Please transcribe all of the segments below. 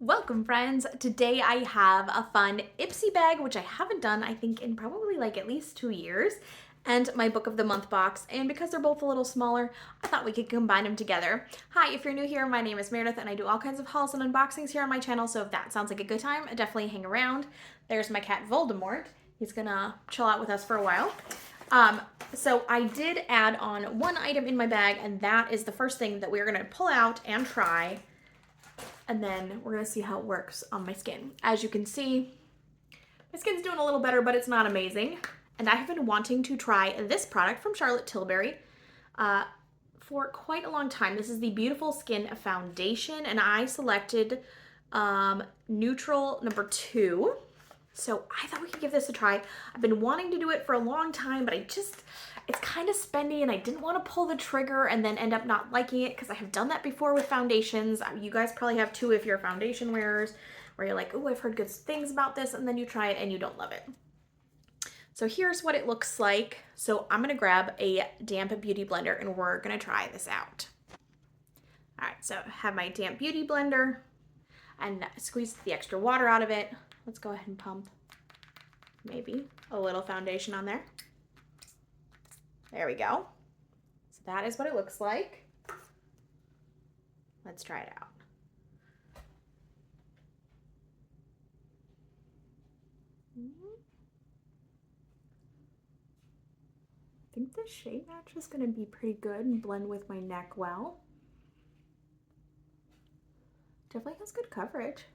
Welcome friends! Today I have a fun Ipsy bag, which I haven't done I think in probably like at least 2 years, and my book of the month box, and because they're both a little smaller, I thought we could combine them together. Hi, if you're new here, my name is Meredith and I do all kinds of hauls and unboxings here on my channel, so if that sounds like a good time, definitely hang around. There's my cat Voldemort. He's gonna chill out with us for a while. So I did add on one item in my bag, and that is the first thing that we're gonna pull out and try, and then we're gonna see how it works on my skin. As you can see, my skin's doing a little better, but it's not amazing. And I have been wanting to try this product from Charlotte Tilbury for quite a long time. This is the Beautiful Skin Foundation, and I selected Neutral number 2. So I thought we could give this a try. I've been wanting to do it for a long time, but it's kind of spendy and I didn't want to pull the trigger and then end up not liking it because I have done that before with foundations. You guys probably have too if you're foundation wearers, where you're like, oh, I've heard good things about this, and then you try it and you don't love it. So here's what it looks like. So I'm gonna grab a damp beauty blender and we're gonna try this out. All right, so I have my damp beauty blender and squeeze the extra water out of it. Let's go ahead and pump maybe a little foundation on there. There we go. So that is what it looks like. Let's try it out. I think the shade match is going to be pretty good and blend with my neck well. Definitely has good coverage.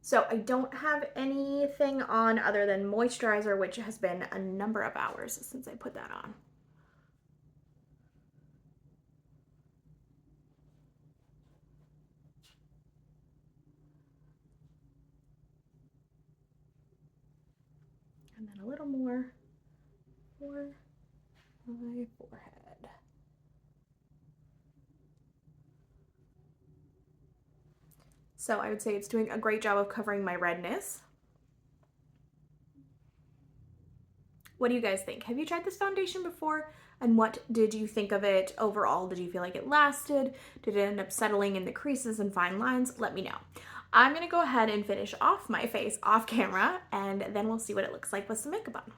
So I don't have anything on other than moisturizer, which has been a number of hours since I put that on. And then a little more for my forehead. So I would say it's doing a great job of covering my redness. What do you guys think? Have you tried this foundation before? And what did you think of it overall? Did you feel like it lasted? Did it end up settling in the creases and fine lines? Let me know. I'm gonna go ahead and finish off my face off camera, and then we'll see what it looks like with some makeup on.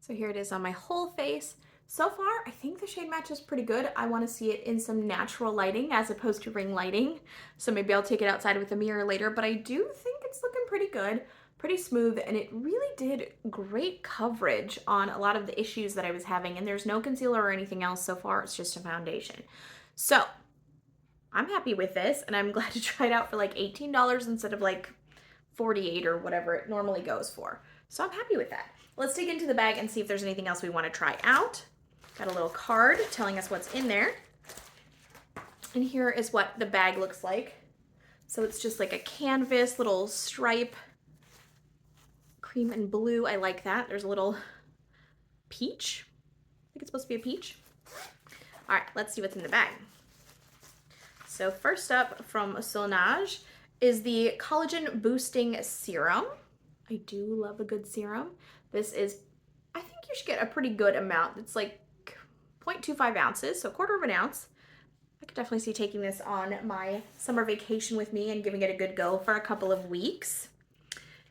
So here it is on my whole face. So far, I think the shade match is pretty good. I want to see it in some natural lighting as opposed to ring lighting. So maybe I'll take it outside with a mirror later, but I do think it's looking pretty good, pretty smooth, and it really did great coverage on a lot of the issues that I was having, and there's no concealer or anything else so far. It's just a foundation. So I'm happy with this, and I'm glad to try it out for like $18 instead of like $48 or whatever it normally goes for. So I'm happy with that. Let's dig into the bag and see if there's anything else we want to try out. Got a little card telling us what's in there. And here is what the bag looks like. So it's just like a canvas, little stripe, cream and blue. I like that. There's a little peach. I think it's supposed to be a peach. All right, let's see what's in the bag. So first up from Solange is the collagen boosting serum. I do love a good serum. This is, I think you should get a pretty good amount. It's like 0.25 ounces, so a quarter of an ounce. I could definitely see taking this on my summer vacation with me and giving it a good go for a couple of weeks.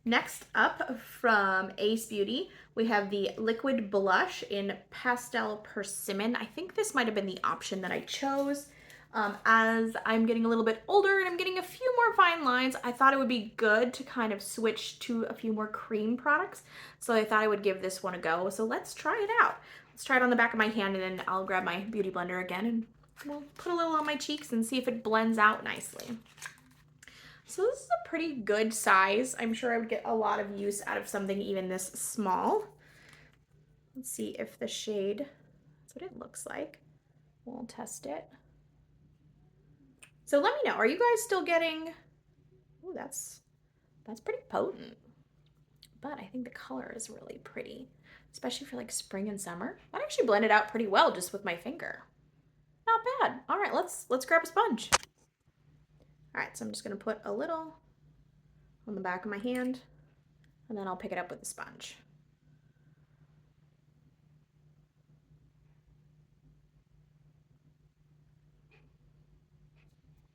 Next up from Ace Beauty, we have the liquid blush in Pastel Persimmon. I think this might have been the option that I chose. As I'm getting a little bit older and I'm getting a few more fine lines, I thought it would be good to kind of switch to a few more cream products. So I thought I would give this one a go. So let's try it out. Let's try it on the back of my hand, and then I'll grab my beauty blender again and we'll put a little on my cheeks and see if it blends out nicely. So this is a pretty good size. I'm sure I would get a lot of use out of something even this small. Let's see if the shade, that's what it looks like. We'll test it. So let me know, are you guys still getting, oh, that's pretty potent. But I think the color is really pretty, especially for like spring and summer. That actually blended out pretty well just with my finger. Not bad. All right, let's grab a sponge. All right, so I'm just gonna put a little on the back of my hand, and then I'll pick it up with a sponge.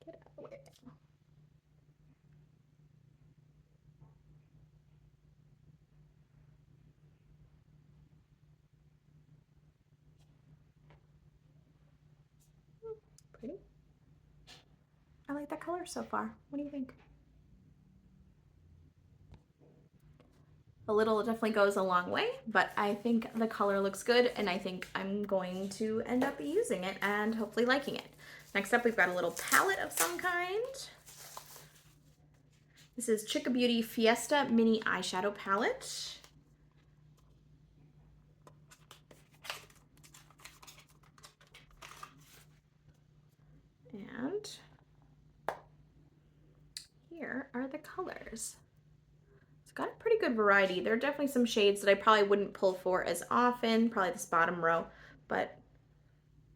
Get out of the way. Pretty. I like that color so far. What do you think? A little definitely goes a long way, but I think the color looks good, and I think I'm going to end up using it and hopefully liking it. Next up, we've got a little palette of some kind. This is Chica Beauty Fiesta Mini Eyeshadow Palette. And here are the colors. It's got a pretty good variety. There are definitely some shades that I probably wouldn't pull for as often, probably this bottom row, but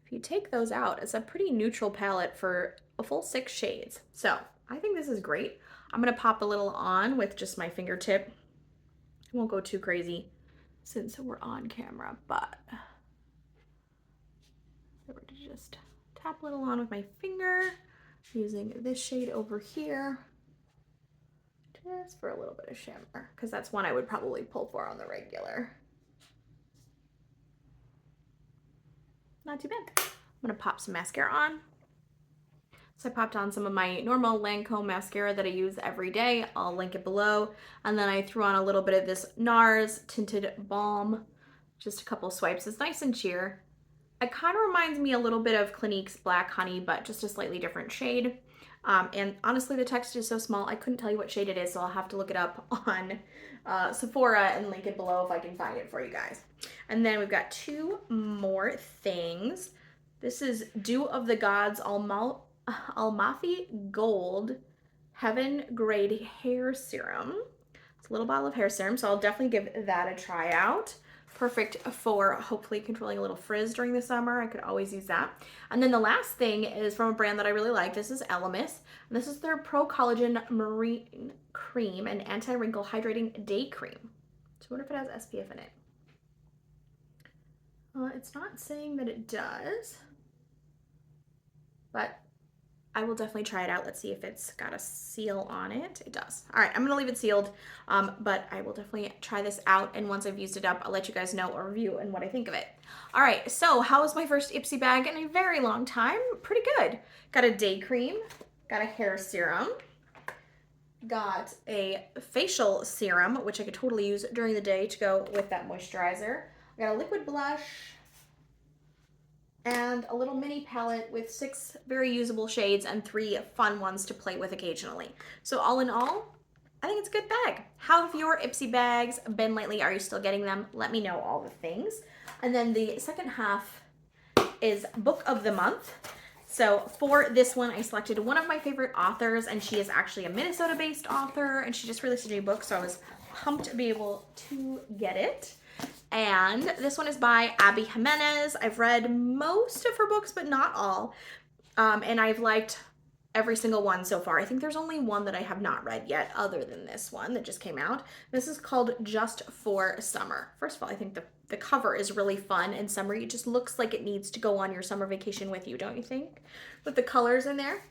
if you take those out, it's a pretty neutral palette for a full 6 shades. So I think this is great. I'm gonna pop a little on with just my fingertip. I won't go too crazy since we're on camera, but I were to just tap a little on with my finger using this shade over here just for a little bit of shimmer, because that's one I would probably pull for on the regular. Not too bad. I'm gonna pop some mascara on. So I popped on some of my normal Lancome mascara that I use every day. I'll link it below. And then I threw on a little bit of this NARS Tinted Balm. Just a couple swipes. It's nice and sheer. It kind of reminds me a little bit of Clinique's Black Honey, but just a slightly different shade. And honestly, the text is so small, I couldn't tell you what shade it is, so I'll have to look it up on Sephora and link it below if I can find it for you guys. And then we've got 2 more things. This is Dew of the Gods Almafi Gold Heaven Grade Hair Serum. It's a little bottle of hair serum, so I'll definitely give that a try out. Perfect for hopefully controlling a little frizz during the summer. I could always use that. And then the last thing is from a brand that I really like. This is Elemis. And this is their Pro Collagen Marine Cream and Anti-Wrinkle Hydrating Day Cream. So I wonder if it has SPF in it. It's not saying that it does, but I will definitely try it out. Let's see if it's got a seal on it. It does. All right, I'm gonna leave it sealed, but I will definitely try this out, and once I've used it up, I'll let you guys know a review and what I think of it. All right, so how was my first Ipsy bag in a very long time? Pretty good. Got a day cream, got a hair serum, got a facial serum, which I could totally use during the day to go with that moisturizer. I got a liquid blush, and a little mini palette with 6 very usable shades and 3 fun ones to play with occasionally. So all in all, I think it's a good bag. How have your Ipsy bags been lately? Are you still getting them? Let me know all the things. And then the second half is Book of the Month. So for this one, I selected one of my favorite authors, and she is actually a Minnesota-based author, and she just released a new book, so I was pumped to be able to get it. And this one is by Abby Jimenez. I've read most of her books, but not all. And I've liked every single one so far. I think there's only one that I have not read yet other than this one that just came out. This is called Just for Summer. First of all, I think the cover is really fun and summery. It just looks like it needs to go on your summer vacation with you, don't you think? With the colors in there.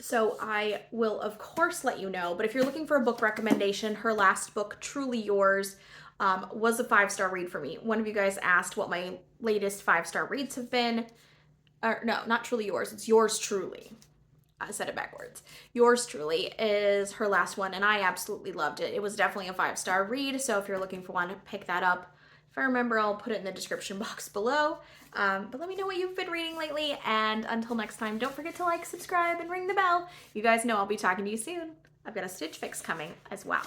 So I will, of course, let you know. But if you're looking for a book recommendation, her last book, Truly Yours, was a 5-star read for me. One of you guys asked what my latest 5-star reads have been. Or no, not Truly Yours. It's Yours Truly. I said it backwards. Yours Truly is her last one, and I absolutely loved it. It was definitely a 5-star read, so if you're looking for one, pick that up. If I remember, I'll put it in the description box below. But let me know what you've been reading lately, and until next time, don't forget to like, subscribe, and ring the bell. You guys know I'll be talking to you soon. I've got a Stitch Fix coming as well.